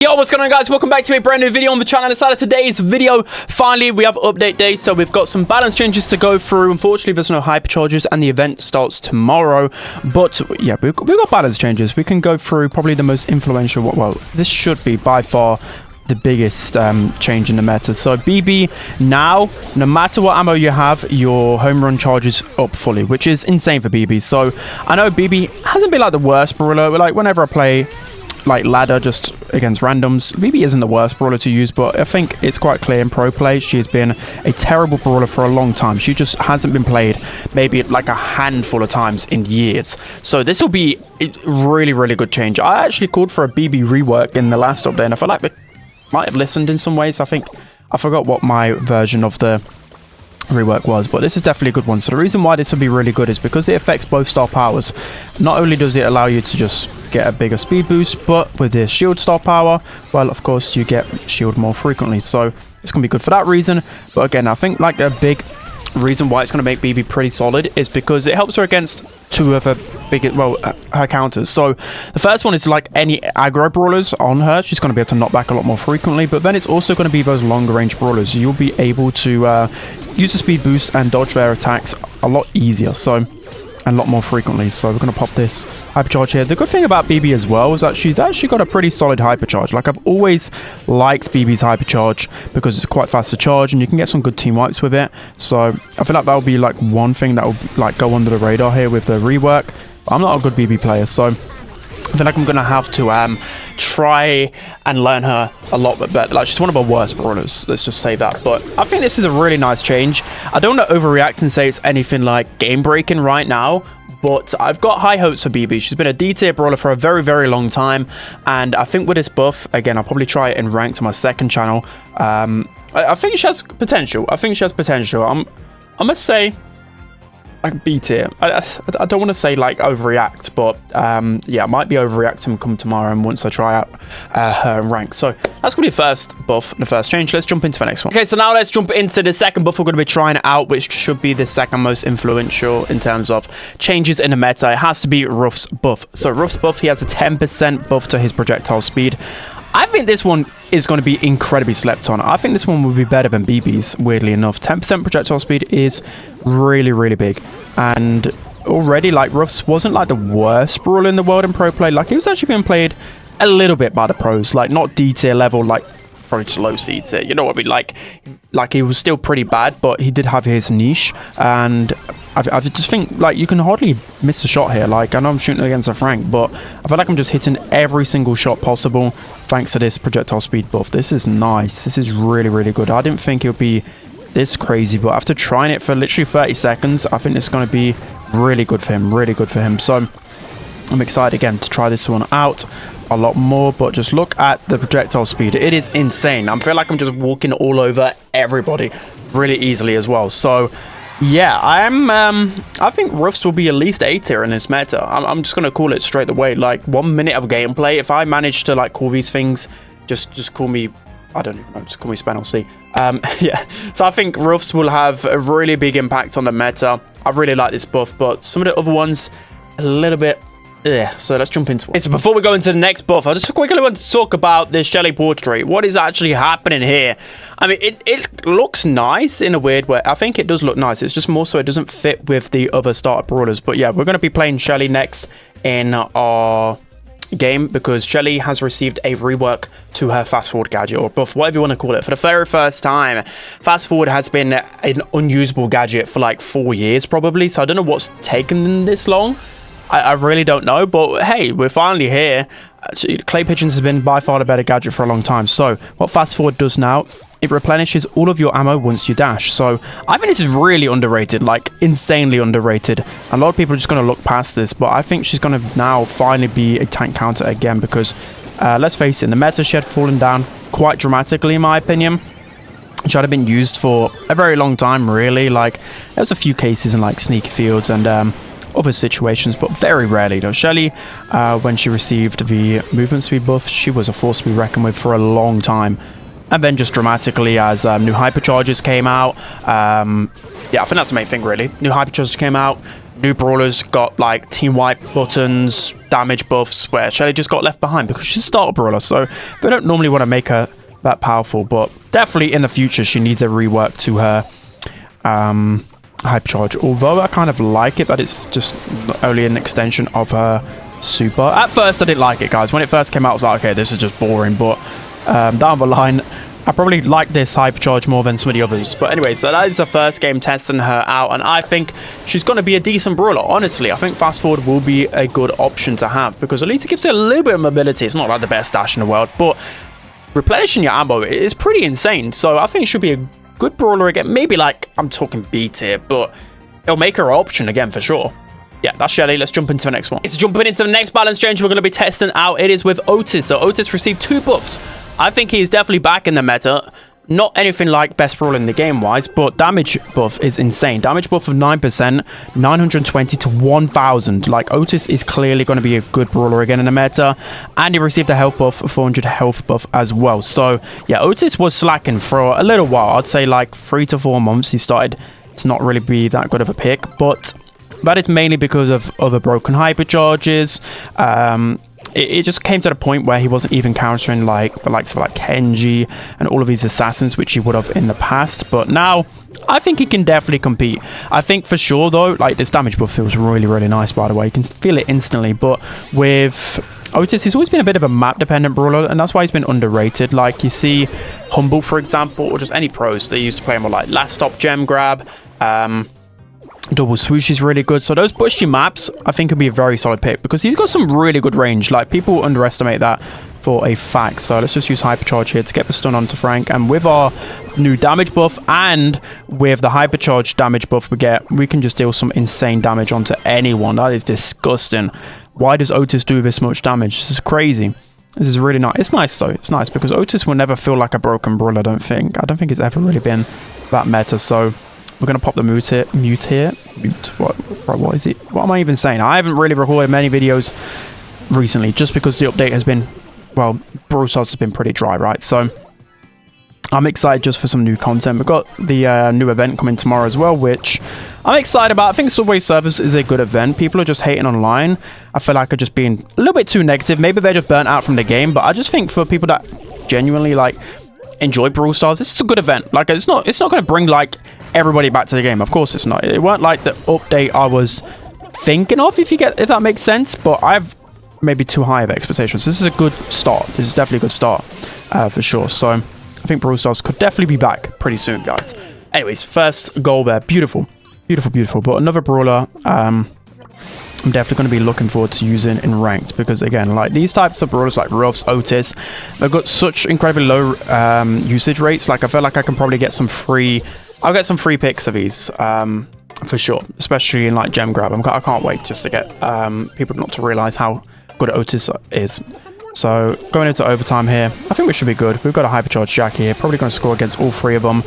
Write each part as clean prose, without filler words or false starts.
Yo, what's going on, guys? Welcome back to a brand new video on the channel. Inside of today's video, finally we have update day, so we've got some balance changes to go through. Unfortunately, there's no hypercharges and the event starts tomorrow, but yeah, we've got balance changes. We can go through probably the most influential, well, this should be by far the biggest change in the meta. So Bibi, now no matter what ammo you have, your home run charges up fully, which is insane for Bibi. So I know Bibi hasn't been like the worst brawler. Like whenever I play like ladder just against randoms, Bibi isn't the worst brawler to use, but I think it's quite clear in pro play she has been a terrible brawler for a long time. She just hasn't been played maybe like a handful of times in years. So this will be a really good change. I actually called for a Bibi rework in the last update, and I feel like they might have listened in some ways. I think I forgot what my version of the rework was, but this is definitely a good one. So the reason why this will be really good is because it affects both star powers. Not only does it allow you to just get a bigger speed boost, but with the shield star power, well, of course you get shield more frequently, so it's gonna be good for that reason. But again, I think like a big reason why it's going to make Bibi pretty solid is because it helps her against two of her biggest, well, her counters. So the first one is like any aggro brawlers on her, she's going to be able to knock back a lot more frequently, but then it's also going to be those longer range brawlers. You'll be able to use the speed boost and dodge their attacks a lot easier, so and a lot more frequently. So we're going to pop this hypercharge here. The good thing about Bibi as well is that she's actually got a pretty solid hypercharge. Like, I've always liked Bibi's hypercharge because it's quite fast to charge and you can get some good team wipes with it. So I feel like that'll be like one thing that will like go under the radar here with the rework. But I'm not a good Bibi player, so I feel like I'm gonna have to try and learn her a lot bit better. Like, she's one of our worst brawlers, let's just say that. But I think this is a really nice change. I don't want to overreact and say it's anything like game breaking right now, but I've got high hopes for Bibi. She's been a D tier brawler for a very long time, and I think with this buff, again, I'll probably try it in ranked to my second channel. I think she has potential. I'm gonna say like B tier. I don't want to say like overreact, but yeah, I might be overreacting come tomorrow and once I try out her rank. So that's gonna be the first buff, the first change. Let's jump into the next one. Okay, so now let's jump into the second buff we're gonna be trying out, which should be the second most influential in terms of changes in the meta. It has to be Ruffs buff. So Ruffs buff, he has a 10% buff to his projectile speed. I think this one is going to be incredibly slept on. I think this one will be better than Bibi's, weirdly enough. 10% projectile speed is really big. And already, like, Ruffs wasn't like the worst brawler in the world in pro play. Like, he was actually being played a little bit by the pros. Like, not D tier level, like probably just low C tier. You know what I mean? Like he was still pretty bad, but he did have his niche. And I just think, like, you can hardly miss a shot here. Like, I know I'm shooting against a Frank, but I feel like I'm just hitting every single shot possible thanks to this projectile speed buff. This is nice. This is really good. I didn't think it would be this crazy, but after trying it for literally 30 seconds, I think it's going to be really good for him. So I'm excited again to try this one out a lot more. But just look at the projectile speed. It is insane. I feel like I'm just walking all over everybody really easily as well. So yeah, I think Ruffs will be at least A tier in this meta. I'm just gonna call it straight away. Like, 1 minute of gameplay, if I manage to like call these things, just call me, I don't even know, just call me SpenLC. Yeah, so I think Ruffs will have a really big impact on the meta. I really like this buff, but some of the other ones a little bit. Yeah, so let's jump into it. Okay, so before we go into the next buff, I just quickly want to talk about this Shelly portrait. What is actually happening here? I mean, it looks nice in a weird way. I think it does look nice. It's just more so it doesn't fit with the other starter brawlers. But yeah, we're going to be playing Shelly next in our game because Shelly has received a rework to her fast forward gadget, or buff, whatever you want to call it. For the very first time, fast forward has been an unusable gadget for like 4 years probably. So I don't know what's taken them this long. I really don't know, but hey, we're finally here. Clay Pigeons has been by far the better gadget for a long time. So what fast forward does now, it replenishes all of your ammo once you dash. So I think this is really underrated, like insanely underrated. A lot of people are just going to look past this, but I think she's going to now finally be a tank counter again because let's face it, the meta she had fallen down quite dramatically in my opinion. She had been used for a very long time, really. Like, there was a few cases in like sneaky fields and other situations, but very rarely though. Shelly, when she received the movement speed buff, she was a force to be reckoned with for a long time. And then just dramatically as new hypercharges came out, yeah, I think that's the main thing really. New hypercharges came out, new brawlers got like team wipe buttons, damage buffs, where Shelly just got left behind because she's a starter brawler. So they don't normally want to make her that powerful, but definitely in the future she needs a rework to her hypercharge. Although I kind of like it that it's just only an extension of her super. At first I didn't like it, guys. When it first came out I was like, okay, this is just boring, but down the line I probably like this hypercharge more than some of the others. But anyway, so that is the first game testing her out, and I think she's going to be a decent brawler. Honestly, I think fast forward will be a good option to have, because at least it gives her a little bit of mobility. It's not like the best dash in the world, but replenishing your ammo is pretty insane. So I think she'll be a good brawler again. Maybe like, I'm talking B tier, but it'll make her an option again for sure. Yeah, that's Shelly. Let's jump into the next one. It's jumping into the next balance change we're going to be testing out. It is with Otis. So Otis received 2 buffs. I think he's definitely back in the meta. Not anything like best brawler in the game wise, but damage buff is insane. Damage buff of 9%, 920 to 1000. Like, Otis is clearly going to be a good brawler again in the meta. And he received a health buff, a 400 health buff as well. So yeah, Otis was slacking for a little while. I'd say like 3 to 4 months he started to not really be that good of a pick, but that is mainly because of other broken hypercharges. It just came to the point where he wasn't even countering like the likes of like Kenji and all of these assassins, which he would have in the past. But now I think he can definitely compete. I think for sure though, like, this damage buff feels really, really nice, by the way. You can feel it instantly. But with Otis, he's always been a bit of a map dependent brawler, and that's why he's been underrated. Like, you see Humble, for example, or just any pros, they used to play him with like last stop gem grab, double swoosh is really good. So those bushy maps I think could be a very solid pick, because he's got some really good range. Like, people underestimate that for a fact. So let's just use hypercharge here to get the stun onto Frank, and with our new damage buff and with the hypercharge damage buff we can just deal some insane damage onto anyone. That is disgusting. Why does Otis do this much damage? This is crazy. This is really nice. It's nice though. It's nice because Otis will never feel like a broken brawler. I don't think it's ever really been that meta. So we're going to pop the mute here. What is it? What am I even saying? I haven't really recorded many videos recently just because the update has been, well, Brawl Stars has been pretty dry, right? So I'm excited just for some new content. We've got the new event coming tomorrow as well, which I'm excited about. I think Subway Surfers is a good event. People are just hating online. I feel like I'm just being a little bit too negative. Maybe they're just burnt out from the game, but I just think for people that genuinely like enjoy Brawl Stars, this is a good event. Like, it's not going to bring like everybody back to the game. Of course it's not. It weren't like the update I was thinking of, if that makes sense, but I've maybe too high of expectations. This is a good start. This is definitely a good start for sure. So I think Brawl Stars could definitely be back pretty soon, guys. Anyways, first goal there. Beautiful, beautiful, beautiful. But another brawler I'm definitely going to be looking forward to using in ranked, because again, like, these types of brawlers like Ruffs, Otis, they've got such incredibly low usage rates. Like, I feel like I can probably get some free, I'll get some free picks of these for sure, especially in like gem grab. I can't wait just to get people not to realize how good Otis is. So going into overtime here, I think we should be good. We've got a hypercharge Jack here, probably going to score against all 3 of them.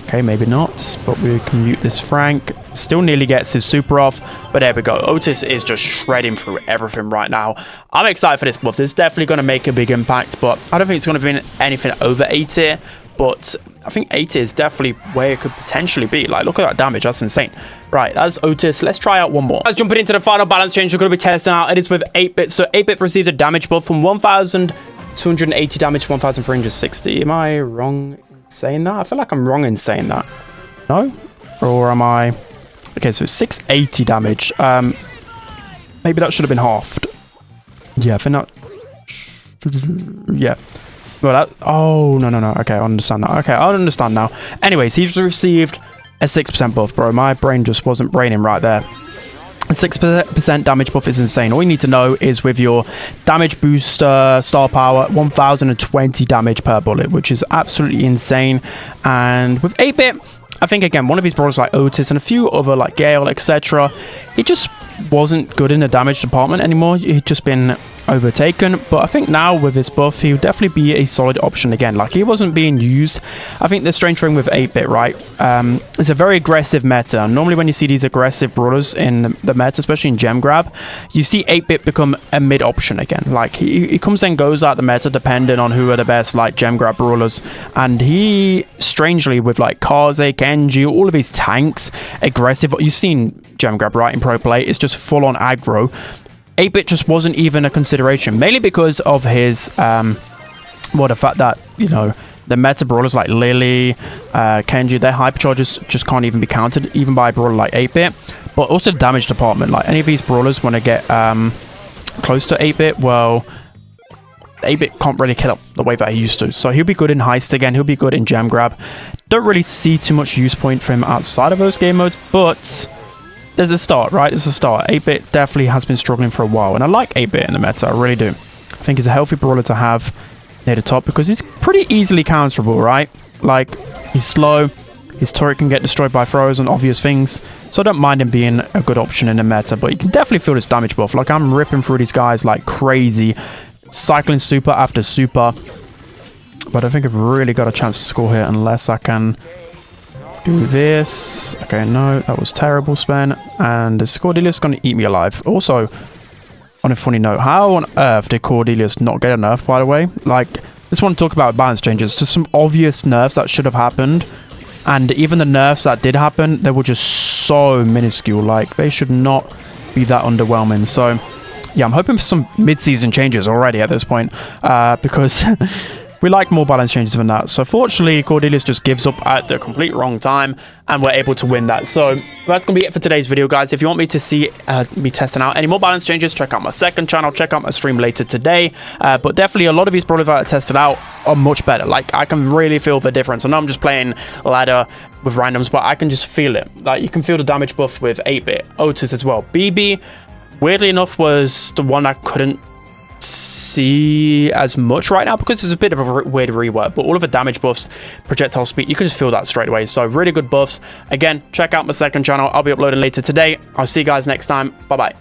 Okay, maybe not, but we can mute this Frank. Still nearly gets his super off, but there we go. Otis is just shredding through everything right now. I'm excited for this buff. This is definitely going to make a big impact, but I don't think it's going to be anything over A tier, but I think A tier is definitely where it could potentially be. Like, look at that damage. That's insane. Right, that's Otis. Let's try out one more. Let's jump into the final balance change we're going to be testing out. It is with 8-bit. So 8-bit receives a damage buff from 1,280 damage to 1,360. Am I wrong saying that? I feel like I'm wrong in saying that. No? Or am I? Okay, so 680 damage. Maybe that should have been halved. Yeah, I think that. Yeah. Well, that. Oh, no. Okay, I understand that. Okay, I understand now. Anyways, he's received a 6% buff, bro. My brain just wasn't braining right there. A 6% damage buff is insane. All you need to know is with your damage booster star power, 1020 damage per bullet, which is absolutely insane. And with 8-bit, I think, again, one of these brawlers like Otis and a few other like Gale, etc., it just wasn't good in the damage department anymore. He'd just been overtaken. But I think now with his buff, he would definitely be a solid option again. Like, he wasn't being used. I think the strange thing with 8-bit, right, it's a very aggressive meta. Normally when you see these aggressive brawlers in the meta, especially in gem grab, you see 8-bit become a mid option again. Like, he comes and goes out the meta depending on who are the best, like, gem grab brawlers. And he, strangely, with like Kaze, Genji, all of his tanks, aggressive. You've seen gem grab, right, in pro play. It's just full on aggro. 8-bit just wasn't even a consideration, mainly because of his, the fact that, you know, the meta brawlers like Lily, Kenji, their hypercharges just can't even be countered, even by a brawler like 8-bit. But also the damage department, like any of these brawlers, when they get close to 8-bit, well, 8-bit can't really kill up the way that he used to. So he'll be good in Heist again, he'll be good in Gem Grab. Don't really see too much use point for him outside of those game modes, but there's a start, right? There's a start. 8-bit definitely has been struggling for a while, and I like 8-bit in the meta, I really do. I think he's a healthy brawler to have near the top because he's pretty easily counterable, right? Like, he's slow, his turret can get destroyed by throws and obvious things, so I don't mind him being a good option in the meta, but you can definitely feel this damage buff. Like, I'm ripping through these guys like crazy, cycling super after super, but I think I've really got a chance to score here unless I can do this. Okay, no, that was terrible, Spen. And is Cordelius going to eat me alive? Also, on a funny note, how on earth did Cordelius not get a nerf, by the way? Like, just want to talk about balance changes. Just some obvious nerfs that should have happened. And even the nerfs that did happen, they were just so minuscule. Like, they should not be that underwhelming. So, yeah, I'm hoping for some mid-season changes already at this point. Because we like more balance changes than that. So fortunately, Cordelius just gives up at the complete wrong time, and we're able to win that. So that's going to be it for today's video, guys. If you want me to see me testing out any more balance changes, check out my second channel, check out my stream later today. But definitely a lot of these brawlers that I tested out are much better. Like, I can really feel the difference. I know I'm just playing ladder with randoms, but I can just feel it. Like, you can feel the damage buff with 8-bit, Otis as well. Bibi, weirdly enough, was the one I couldn't see as much right now because it's a bit of a weird rework, but all of the damage buffs, projectile speed, you can just feel that straight away. So really good buffs. Again, check out my second channel. I'll be uploading later today. I'll see you guys next time. Bye bye.